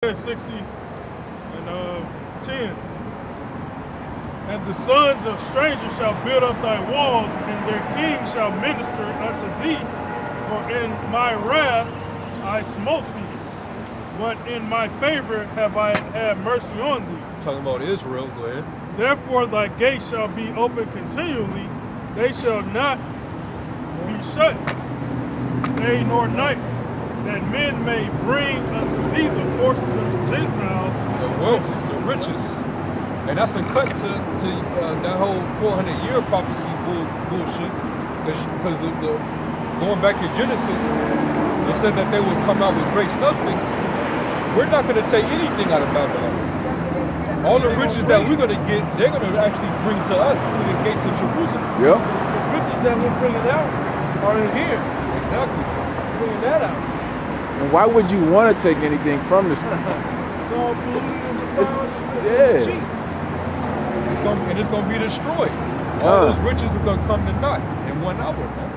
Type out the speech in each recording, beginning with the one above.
60 and 10. And the sons of strangers shall build up thy walls, and their king shall minister unto thee. For in my wrath I smote thee, but in my favor have I had mercy on thee. Talking about Israel, go ahead. Therefore thy gates shall be open continually, they shall not be shut day nor night, that men may bring unto thee the forces of the Gentiles, The wealth, the riches. And that's a cut to that whole 400-year prophecy bullshit. Because going back to Genesis, it said that they would come out with great substance. We're not going to take anything out of Babylon. All the riches that we're going to get, they're going to actually bring to us through the gates of Jerusalem. Yep. The riches that we're bringing out are in here. Exactly. Bringing that out. And why would you want to take anything from this? It's all polluted and defiled. yeah. Cheap. It's gonna be destroyed. All those riches are gonna come to naught in 1 hour, man.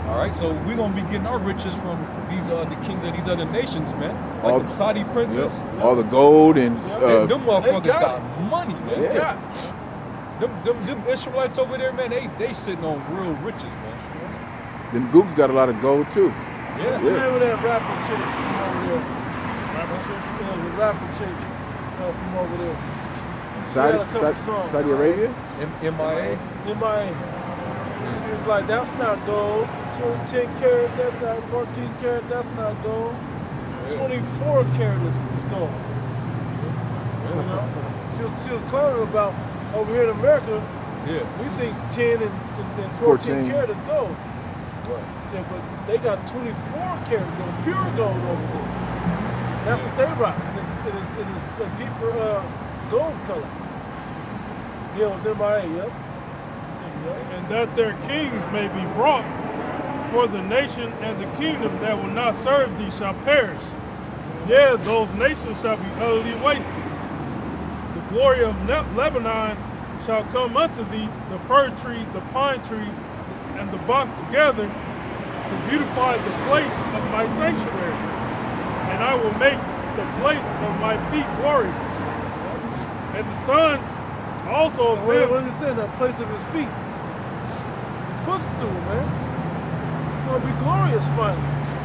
All right, so we're gonna be getting our riches from these the kings of these other nations, man. Like All- the Saudi princes. Yep. All the gold and Them motherfuckers got got money, man. They got Them Israelites over there, man. They sitting on real riches, man. them Gooks got a lot of gold too. Yeah. What's the name of that rapper chick from over there? Yeah, it was a rapper chick from over there. She had a couple songs. Saudi Arabia? MIA. MIA. She was like, that's not gold. 10 karat, that's not 14 karat, that's not gold. 24 karat is gold. You know? She was clowning about over here in America. Yeah. We think 10 and 14 karat is gold. She said, but they got 24 karat gold, pure gold over there. That's what they rock. It is a deeper gold color. Yeah, it was MIA, yep. and that their kings may be brought, for the nation and the kingdom that will not serve thee shall perish. Yeah, those nations shall be utterly wasted. The glory of Lebanon shall come unto thee, the fir tree, the pine tree, and the box together, to beautify the place of my sanctuary. And I will make the place of my feet glorious. And the sons also of them. What is it saying? The place of his feet. The footstool, man. It's going to be glorious finally.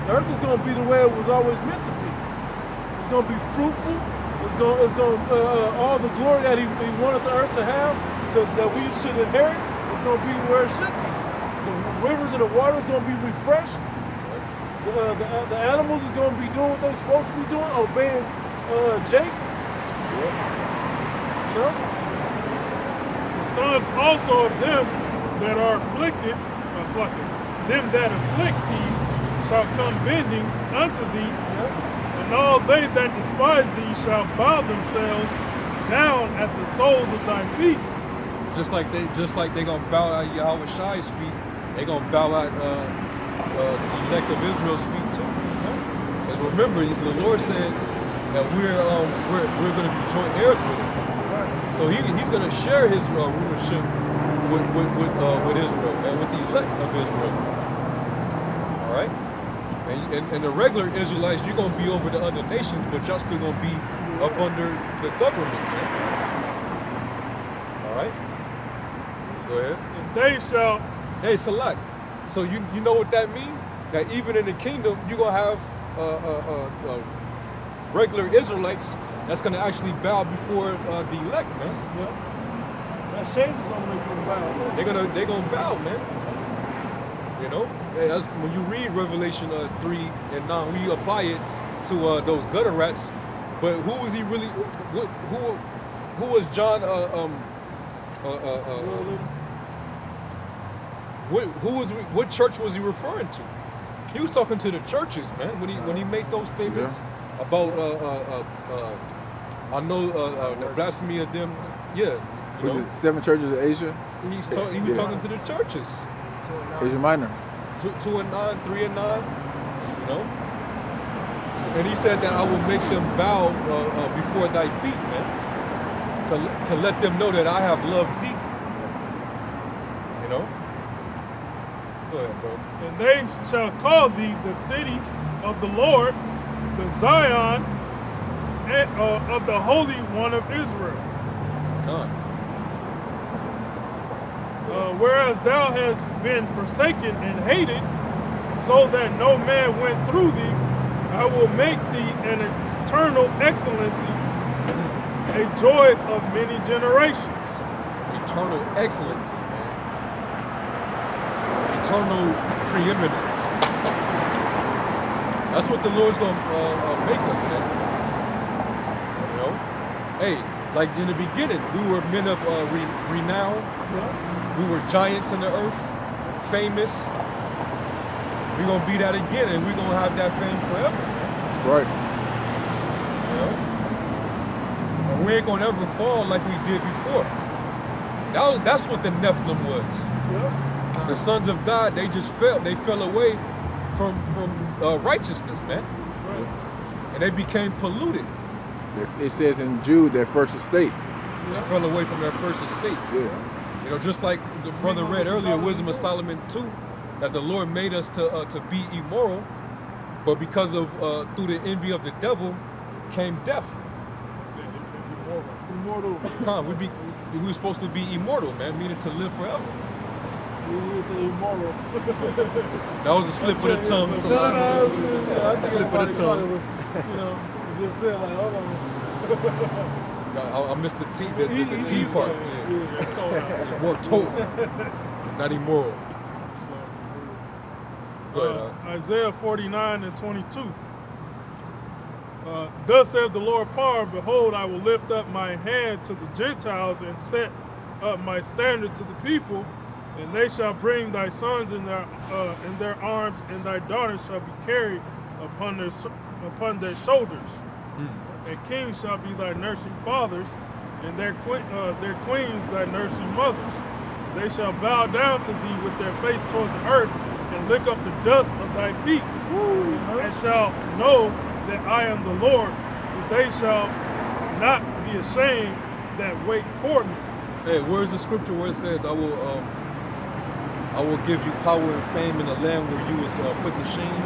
The earth is going to be the way it was always meant to be. It's going to be fruitful. It's going all the glory that he wanted the earth to have, that we should inherit, is going to be where it should be. The rivers and the water is going to be refreshed. The animals is going to be doing what they're supposed to be doing, obeying Jake. You know? The sons also of them that are afflicted, them that afflict thee shall come bending unto thee, and all they that despise thee shall bow themselves down at the soles of thy feet. Just like they gonna bow at Yahweh Shai's feet, they gonna bow at the elect of Israel's feet too. Because remember, the Lord said that we're gonna be joint heirs with him. So he's gonna share his rulership with Israel and with the elect of Israel. All right, and the regular Israelites, you're gonna be over the other nations, but y'all still gonna be up under the government. Man. All right. Go ahead. And they shall. Hey, Salat. So you know what that means? That even in the kingdom, you're gonna have regular Israelites that's gonna actually bow before the elect, man. Yeah. That shame is going to make them bow. They're gonna bow, man. You know, that's when you read Revelation 3 and 9, we apply it to those gutter rats. But who was he really? Who was John? What church was he referring to? He was talking to the churches, man, when he made those statements about I know the blasphemy of them. Yeah, Was it 7 churches of Asia? he was talking to the churches. Asia Minor. 2 and 9, 3 and 9. You know, and he said that I will make them bow before thy feet, man, to let them know that I have loved thee. You know. Go ahead, bro. And they shall call thee the city of the Lord, the Zion of the Holy One of Israel. Come. Whereas thou hast been forsaken and hated, so that no man went through thee, I will make thee an eternal excellency, a joy of many generations. Eternal excellency, man. Eternal preeminence. That's what the Lord's gonna make us, man. You know, hey, like in the beginning, we were men of renown. We were giants in the earth, famous. We're gonna be that again, and we're gonna have that fame forever. That's right. You know? And we ain't gonna ever fall like we did before. That's what the Nephilim was. Yeah. The sons of God, they just fell. They fell away from righteousness, man. Right. And they became polluted. It says in Jude, their first estate. They fell away from their first estate. Yeah. You know, just like the brother read earlier, Wisdom of Solomon 2, that the Lord made us to be immoral, but because of through the envy of the devil came death. Immortal. Come, we were supposed to be immortal, man, meaning to live forever. We is immoral. That was a slip of the tongue. Slip of the tongue. You know, you just said like, hold on. I missed the T, the T part. Yeah. It's cold out. Immortal, not immoral. Go ahead, Isaiah 49 and 22. Thus saith the Lord power, behold, I will lift up my hand to the Gentiles and set up my standard to the people, and they shall bring thy sons in their arms, and thy daughters shall be carried upon their shoulders. And kings shall be thy nursing fathers, and their queens thy nursing mothers. They shall bow down to thee with their face toward the earth, and lick up the dust of thy feet, and shall know that I am the Lord, that they shall not be ashamed that wait for me. Hey, where's the scripture where it says, I will give you power and fame in the land where you was put to shame?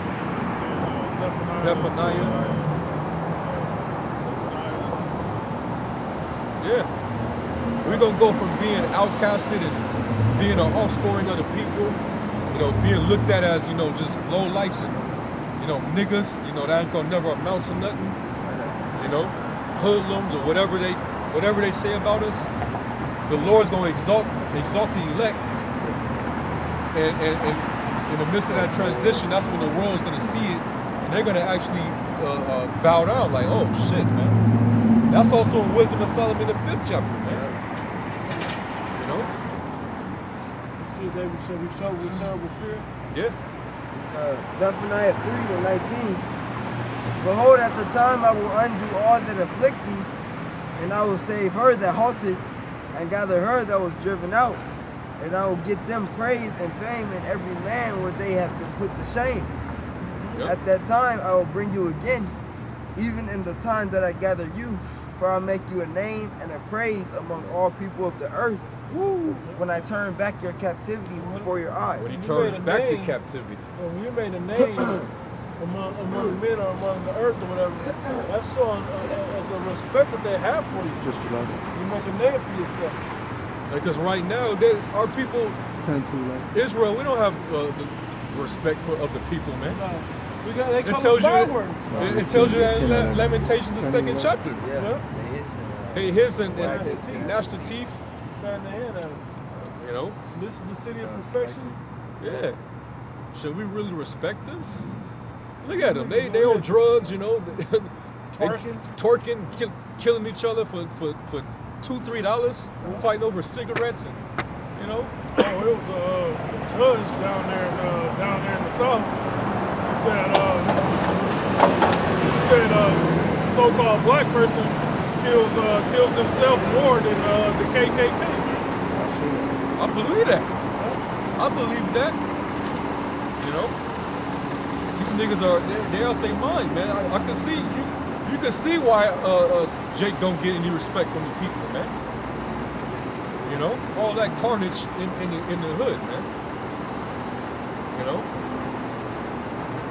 Zephaniah. Yeah. We're going to go from being outcasted and being an offscoring of the people, you know, being looked at as, you know, just low lifes and, you know, niggas, you know, that ain't going to never amount to nothing, you know, hoodlums or whatever they say about us. The Lord's going to exalt the elect. And in the midst of that transition, that's when the world's going to see it, and they're going to actually bow down like, oh, shit, man. That's also in Wisdom of Solomon, the 5th chapter, man. You know? See, they shall be troubled with terrible fear. Yeah. Zephaniah 3 and 19. Behold, at the time I will undo all that afflict thee, and I will save her that halted, and gather her that was driven out, and I will get them praise and fame in every land where they have been put to shame. Yep. At that time I will bring you again, even in the time that I gather you, for I'll make you a name and a praise among all people of the earth. Woo. When I turn back your captivity before your eyes. When he turned back the captivity. When you made a name among men or among the earth or whatever, that's showing as a respect that they have for you. Just like you make a name for yourself. Because right now, our people, Israel, we don't have the respect of the people, man. No. They call it backwards. It tells you that in Lamentations, the 2nd chapter. Yeah. They hiss and gnash the teeth. Trying to hand at us. You know? This is the city of perfection. Yeah. Should we really respect them? Look at them. They on drugs, you know. Twerking, killing each other for $2-3, fighting over cigarettes, and you know. Oh, it was a judge down there in the south. He said so-called black person kills themselves more than the KKK. I believe that. I believe that. You know, these niggas they out their mind, man. I can see you can see why Jake don't get any respect from the people, man. You know, all that carnage in the hood, man. You know.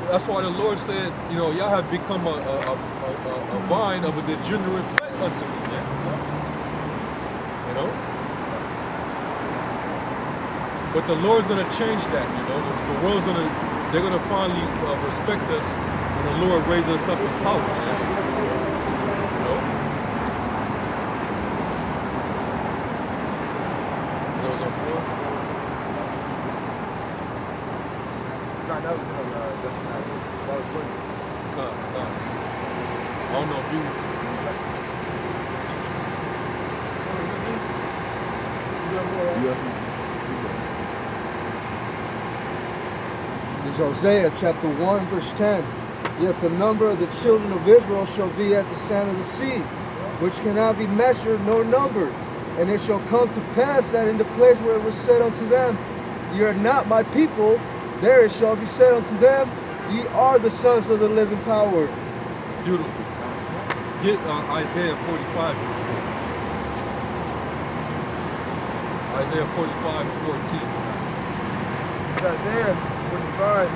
That's why the Lord said, you know, y'all have become a vine of a degenerate plant unto me, man. You know? But the Lord's gonna change that, you know. The world's they're gonna finally respect us when the Lord raises us up in power, man. You know? That was on floor? God, that was it on Zephaniah. That was 20. Come. I don't know if you. This is Hosea chapter 1, verse 10. Yet the number of the children of Israel shall be as the sand of the sea, which cannot be measured nor numbered. And it shall come to pass that in the place where it was said unto them, Ye are not my people, there it shall be said unto them, Ye are the sons of the living power. Beautiful. Get Isaiah 45. Isaiah 45 and 14. It's Isaiah 45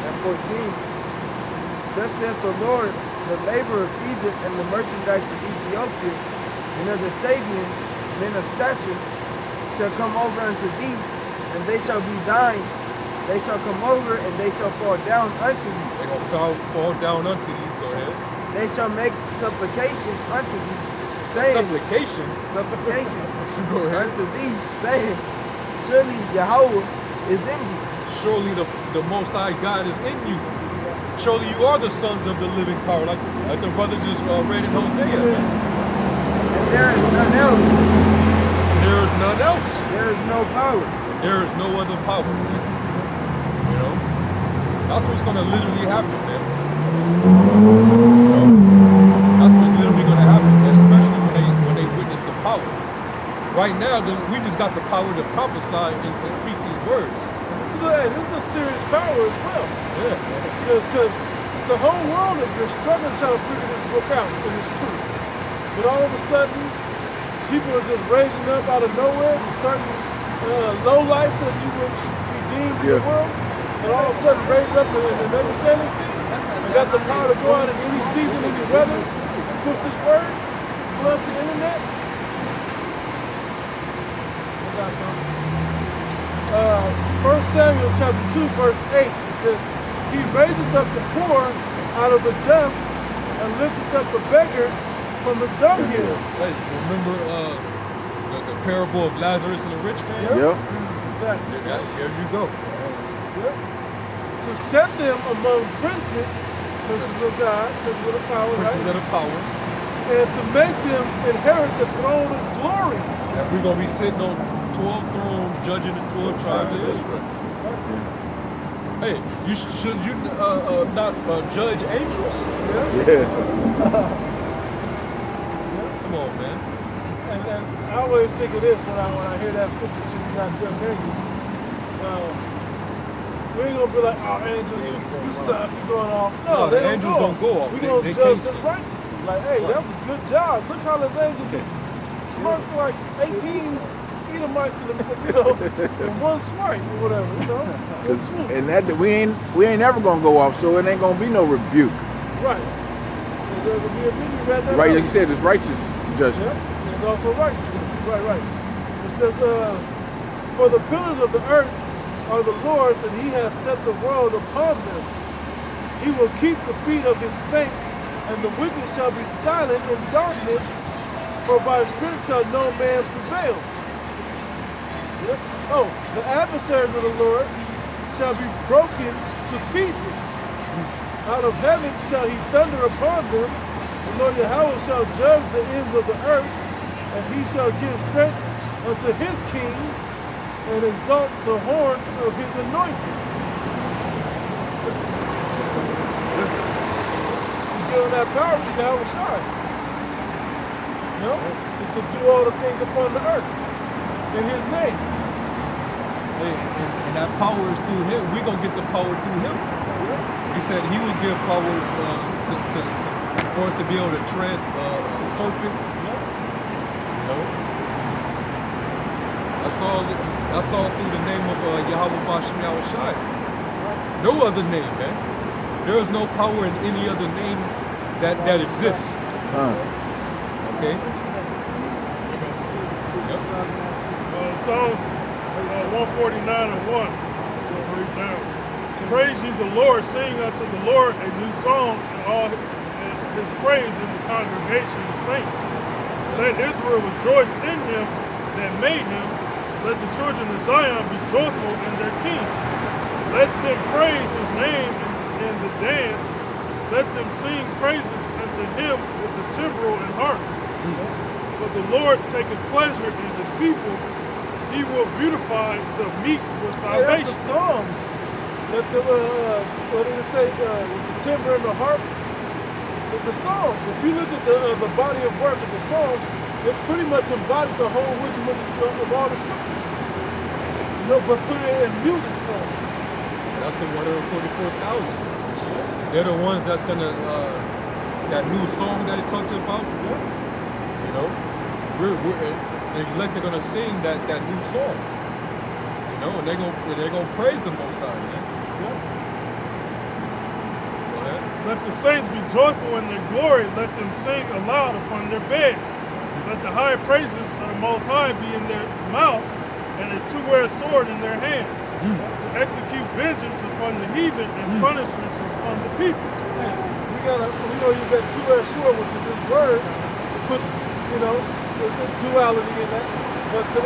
and 14. Thus saith the Lord, the labor of Egypt and the merchandise of Ethiopia, and of the Sabians, men of stature, shall come over unto thee, and they shall be thine. They shall come over, and they shall fall down unto thee. They're going to fall down unto thee. Go ahead. They shall make supplication unto thee, saying, Supplication. supplication Go ahead. unto thee, saying, surely Yahweh is in thee. Surely the Most High God is in you. Surely you are the sons of the living power, like the brother just read in Hosea. And there is none else. There is none else. There is no power. There is no other power, man. You know? That's what's gonna literally happen, man. You know? That's what's literally gonna happen, man, especially when they witness the power. Right now, we just got the power to prophesy and speak these words. This is a serious power as well. Yeah. Because the whole world has been struggling trying to figure this book out and its truth. But all of a sudden, people are just raising up out of nowhere, certain low lives as you would be deemed in the world, and all of a sudden raise up and understand this thing. And got the power to go out in any season, any weather, and push this word, flood the internet. I got something. 1 Samuel chapter 2, verse 8, it says, He raiseth up the poor out of the dust and lifteth up the beggar from the dunghill. Hey, remember the parable of Lazarus and the rich man? Yep. Exactly. Here you go. Yep. To set them among princes of God, princes of the power, Princes right? of the power. And to make them inherit the throne of glory. And we're going to be sitting on 12 thrones judging the 12 tribes of Israel. Hey, should you not judge angels? Yeah. Come on, man. And I always think of this when I hear that scripture, should you not judge angels. We ain't gonna be like, oh, angels, you suck, you going off. No, the they angels don't go off. We're They gonna can't judge them sin. righteously. Like, hey, that was a good job. Look how this angel just marked like 18 Edomites in one swipe or whatever, you know? One swoop. And that we ain't ever gonna go off, so it ain't gonna be no rebuke. Right. There's gonna be a thing, you read that Right, out. like you said, it's righteous judgment. Yeah, there's also righteousness. Right. It says, for the pillars of the earth are the Lord's, and he has set the world upon them. He will keep the feet of his saints, and the wicked shall be silent in darkness, for by strength shall no man prevail. Yep. Oh, the adversaries of the Lord shall be broken to pieces. Out of heaven shall he thunder upon them. The Lord Yahweh shall judge the ends of the earth, and he shall give strength unto his king, and exalt the horn of his anointing. He's giving that power to Yahweh Shai. You know, to subdue all the things upon the earth in his name. Hey, and that power is through him. We're going to get the power through him. He said he would give power for us to be able to tread serpents. You know? I saw it through the name of Yahweh Bashem Yahushai. No other name, man. There is no power in any other name that exists. Okay? Yep. Psalms 149 and 1. We'll read down. Praise ye the Lord, sing unto the Lord a new song, and all his praise in the congregation of saints. Let Israel rejoice in him that made him. Let the children of Zion be joyful in their king. Let them praise his name in the dance. Let them sing praises unto him with the timbrel and harp. For the Lord taketh pleasure in his people. He will beautify the meek with Hey, that's salvation. the Psalms. Let the, what did it say? With the timbre and the harp. The Psalms. If you look at the body of work of the Psalms, it's pretty much embodied the whole wisdom of all the scriptures. You know, but put it in music form. That's the 144,000. They're the ones that's gonna that new song that it talks about. You know, the elect are gonna sing that new song. You know, and they're gonna praise the Most High, man. Go ahead. Let the saints be joyful in their glory. Let them sing aloud upon their beds. Let the high praises of the Most High be in their mouth and a two-edged sword in their hands, to execute vengeance upon the heathen and punishments upon the peoples. We gotta, you know, you got two-edged sword, which is this word, to put, you know, there's this duality in that, but to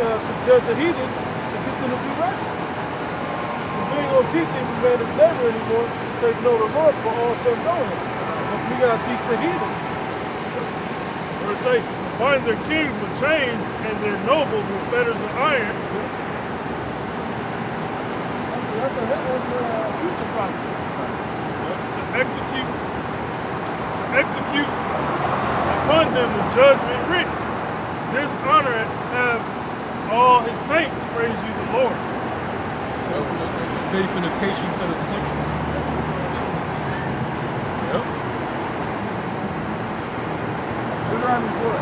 judge the heathen, to get them to do righteousness. Because we ain't gonna teach him man his neighbor anymore, say know the Lord for all shall know him. But we gotta teach the heathen. Verse 8, to bind their kings with chains and their nobles with fetters of iron. That's a future prophecy. To execute upon them the judgment written. This honor have all his saints, praise ye the Lord. Faith and the patience of the saints. Yep. Deuteronomy 4.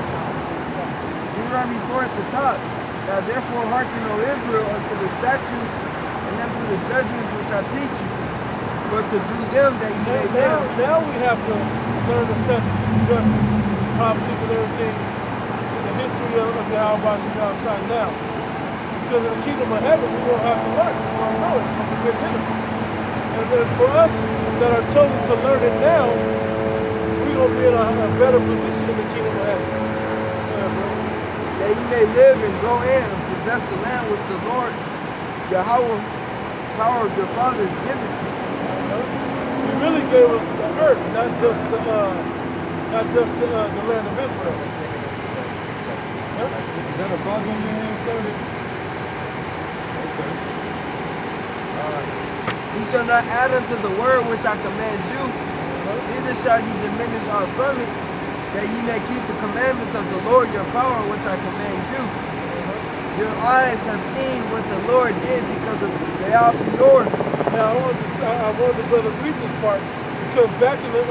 Deuteronomy 4 at the top. Now therefore hearken, O Israel, unto the statutes and unto the judgments which I teach you, for to do them that ye may live. Now we have to learn the statutes and the judgments, prophecies and everything in the history of the Yahweh outside now. Because in the kingdom of heaven, we won't have to learn it. We won't know it. It's going to be written in us. And then for us that are chosen to learn it now, we're going to be in a better position in the kingdom of heaven. Yeah, bro. That ye may live and go in and possess the land which the Lord, Yahweh, power of your fathers, giveth you. He really gave us the earth, not just the land of Israel. That's 2 Kings 6 chapter. Huh? Is that a Bible in your hand, sir? Ye shall not add unto the word which I command you, neither shall ye diminish aught from it, that ye may keep the commandments of the Lord your power which I command you. Your eyes have seen what the Lord did because of Baal Peor. Now I wanted the brother read this part because back in the